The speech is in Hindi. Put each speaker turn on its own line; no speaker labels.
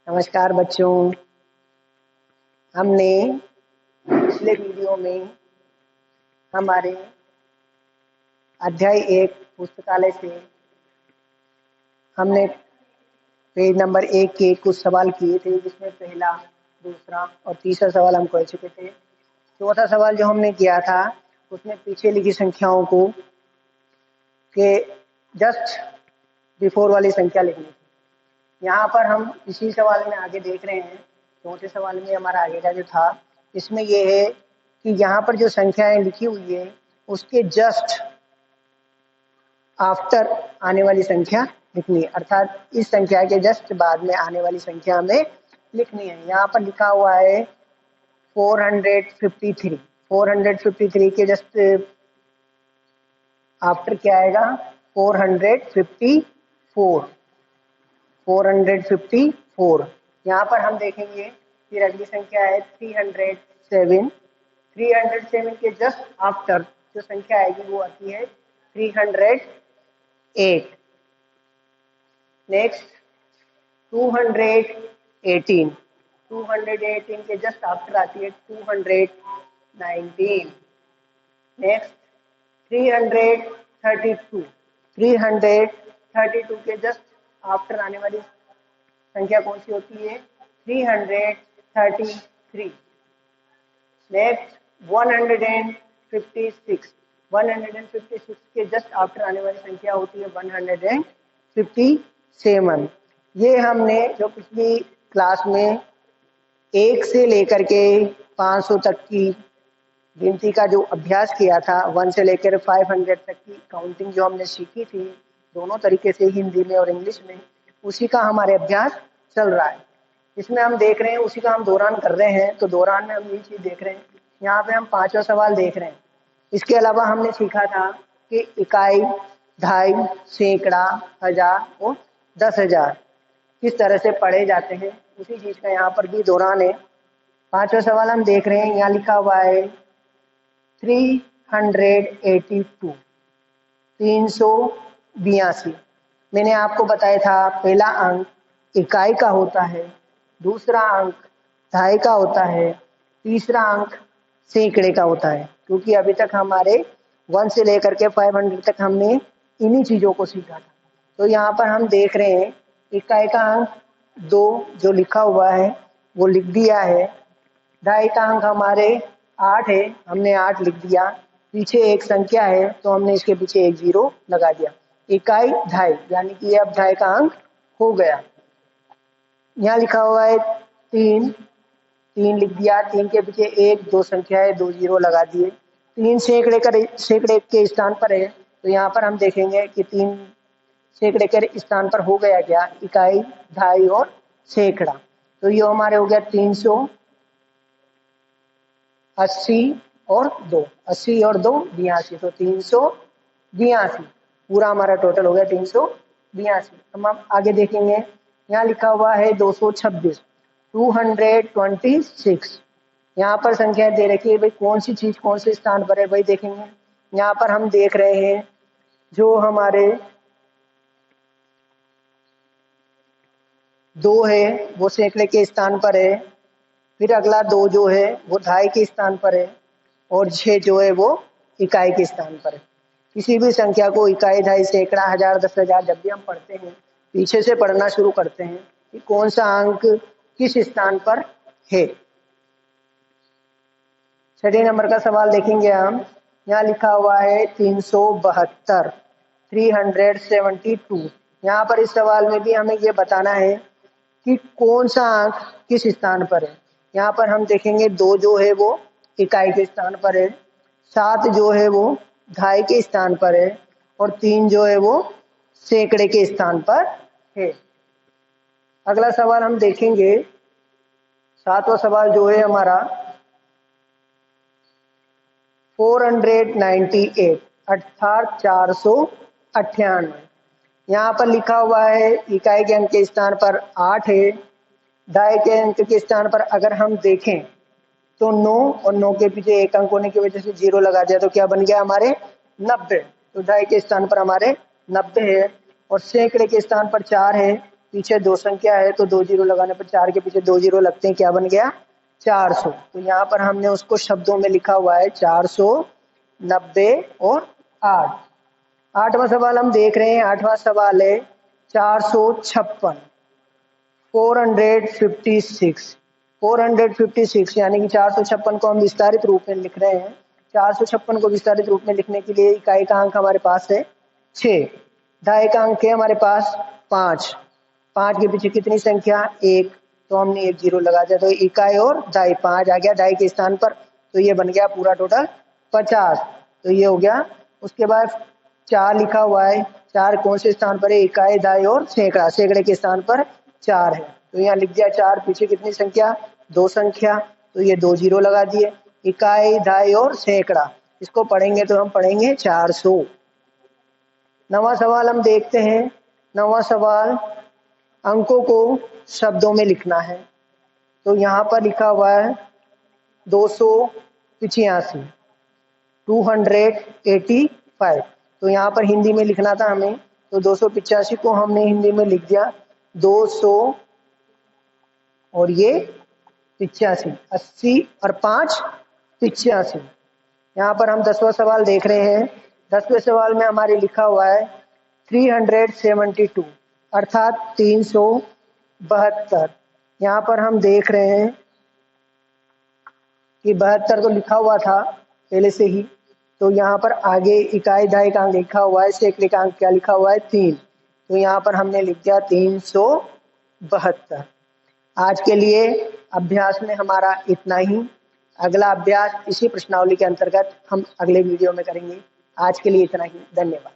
नमस्कार बच्चों। हमने पिछले वीडियो में हमारे अध्याय 1 पुस्तकालय से हमने पेज नंबर 1 के कुछ सवाल किए थे, जिसमें पहला, दूसरा और तीसरा सवाल हम कर चुके थे। चौथा सवाल जो हमने किया था उसमें पीछे लिखी संख्याओं को के जस्ट बिफोर वाली संख्या लिखनी थी। यहाँ पर हम इसी सवाल में आगे देख रहे हैं। चौथे सवाल में हमारा आगे का जो था, इसमें यह है कि यहाँ पर जो संख्याएं लिखी हुई है उसके जस्ट आफ्टर आने वाली संख्या लिखनी है, अर्थात इस संख्या के जस्ट बाद में आने वाली संख्या में लिखनी है। यहाँ पर लिखा हुआ है 453। 453 के जस्ट आफ्टर क्या आएगा? 454। 454। यहाँ पर हम देखेंगे फिर अगली संख्या है 307। 307 के जस्ट आफ्टर जो संख्या आएगी वो आती है 308। नेक्स्ट 218। 218 के जस्ट आफ्टर आती है 219। नेक्स्ट 332। 332 के जस्ट आफ्टर आने वाली संख्या कौन सी होती है? 333। नेक्स्ट 156। 156 के जस्ट आफ्टर आने वाली संख्या होती है 157। ये हमने जो पिछली क्लास में 1 से लेकर के 500 तक की गिनती का जो अभ्यास किया था, 1 से लेकर 500 तक की काउंटिंग जो हमने सीखी थी, दोनों तरीके से, हिंदी में और इंग्लिश में, उसी का हमारे अभ्यास चल रहा है। इसमें हम देख रहे हैं, उसी का हम दौरान कर रहे हैं। तो दौरान में हम ये चीज देख रहे हैं, यहाँ पे हम 5वां सवाल देख रहे हैं। इसके अलावा हमने सीखा था कि इकाई, दहाई, सैकड़ा, हजार और 10,000 किस तरह से पढ़े जाते हैं, उसी चीज का यहाँ पर भी दौरान है। 5वां सवाल हम देख रहे हैं, यहाँ लिखा हुआ है 382। 382। मैंने आपको बताया था पहला अंक इकाई का होता है, दूसरा अंक दहाई का होता है, तीसरा अंक सैकड़े का होता है। क्योंकि अभी तक हमारे 1 से लेकर के 500 तक हमने इन्हीं चीजों को सीखा था। तो यहाँ पर हम देख रहे हैं इकाई का अंक 2 जो लिखा हुआ है वो लिख दिया है। दहाई का अंक हमारे 8 है, हमने 8 लिख दिया। पीछे एक संख्या है तो हमने इसके पीछे एक 0 लगा दिया। इकाई दहाई, यानी कि अब दहाई का अंक हो गया। यहाँ लिखा हुआ है 3 लिख दिया। 3 के पीछे एक 2 संख्या है, 2 0 लगा दिए। 3 सैकड़े के स्थान पर है, तो यहाँ पर हम देखेंगे कि 3 सैकड़े के स्थान पर हो गया क्या? इकाई, दहाई और सैकड़ा। तो ये हमारे हो गया 380 और 2। 80 और 2 82। तो 382 पूरा हमारा टोटल हो गया 382। हम आगे देखेंगे, यहाँ लिखा हुआ है 226। 226। यहाँ पर संख्या दे रखी है, भाई कौन सी चीज कौन से स्थान पर है, भाई देखेंगे। यहाँ पर हम देख रहे हैं जो हमारे 2 है वो सैकड़े के स्थान पर है, फिर अगला 2 जो है वो दहाई के स्थान पर है, और 6 जो है वो इकाई के स्थान पर है। किसी भी संख्या को इकाई, दहाई, सैकड़ा, हजार, 10,000 जब भी हम पढ़ते हैं, पीछे से पढ़ना शुरू करते हैं कि कौन सा अंक किस स्थान पर है। 6 नंबर का सवाल देखेंगे हम। यहाँ लिखा हुआ है 372। 372। यहाँ पर इस सवाल में भी हमें ये बताना है कि कौन सा अंक किस स्थान पर है। यहाँ पर हम देखेंगे 2 जो है वो इकाई के स्थान पर है, 7 जो है वो दहाई के स्थान पर है, और 3 जो है वो सैकड़े के स्थान पर है। अगला सवाल हम देखेंगे, 7वां सवाल जो है हमारा 498, अर्थात 498। यहाँ पर लिखा हुआ है इकाई के अंक के स्थान पर 8 है, दहाई के अंक के स्थान पर अगर हम देखें तो 9, और 9 के पीछे एक अंक होने की वजह से 0 लगा दिया, तो क्या बन गया हमारे 90। तो दहाई के स्थान पर हमारे 90 है, और सैकड़े के स्थान पर 4 है, पीछे 2 संख्या है तो 2 जीरो लगाने पर 4 के पीछे 2 जीरो लगते हैं, क्या बन गया 400। तो यहाँ पर हमने उसको शब्दों में लिखा हुआ है 490 और 8। 8वां सवाल हम देख रहे हैं। 8वां सवाल है 456, 456, 456 यानी कि 456 को हम विस्तारित रूप में लिख रहे हैं। 456 को विस्तारित रूप में लिखने के लिए इकाई का अंक हमारे पास है 6, दहाई का अंक है हमारे पास 5, 5 के पीछे कितनी संख्या 1, तो हमने 1 जीरो लगा दिया, तो इकाई और दहाई 5 आ गया दहाई के स्थान पर, तो ये बन गया पूरा टोटल 50। तो ये हो गया। उसके बाद 4 लिखा हुआ है, 4 कौन से स्थान पर है, इकाई, दहाई और सैकड़ा, सैकड़े के स्थान पर 4 है, तो यहाँ लिख दिया 4, पीछे कितनी संख्या 2 संख्या, तो ये 2 जीरो लगा दिए, इकाई, दहाई और सैकड़ा, इसको पढ़ेंगे तो हम पढ़ेंगे 400। 9वां सवाल हम देखते हैं। 9वां सवाल अंकों को शब्दों में लिखना है, तो यहाँ पर लिखा हुआ है 285, 285, तो यहाँ पर हिंदी में लिखना था हमें, तो 285 को हमने हिंदी में लिख दिया 200 और ये 85, 80 और 5 85। यहाँ पर हम 10वां सवाल देख रहे हैं। 10वें सवाल में हमारे लिखा हुआ है 372 अर्थात 372। यहाँ पर हम देख रहे हैं कि 72 तो लिखा हुआ था पहले से ही, तो यहाँ पर आगे इकाई, दहाई का अंक लिखा हुआ है, सैकड़े का अंक क्या लिखा हुआ है 3, तो यहाँ पर हमने लिख दिया 372। आज के लिए अभ्यास में हमारा इतना ही। अगला अभ्यास इसी प्रश्नावली के अंतर्गत हम अगले वीडियो में करेंगे। आज के लिए इतना ही, धन्यवाद।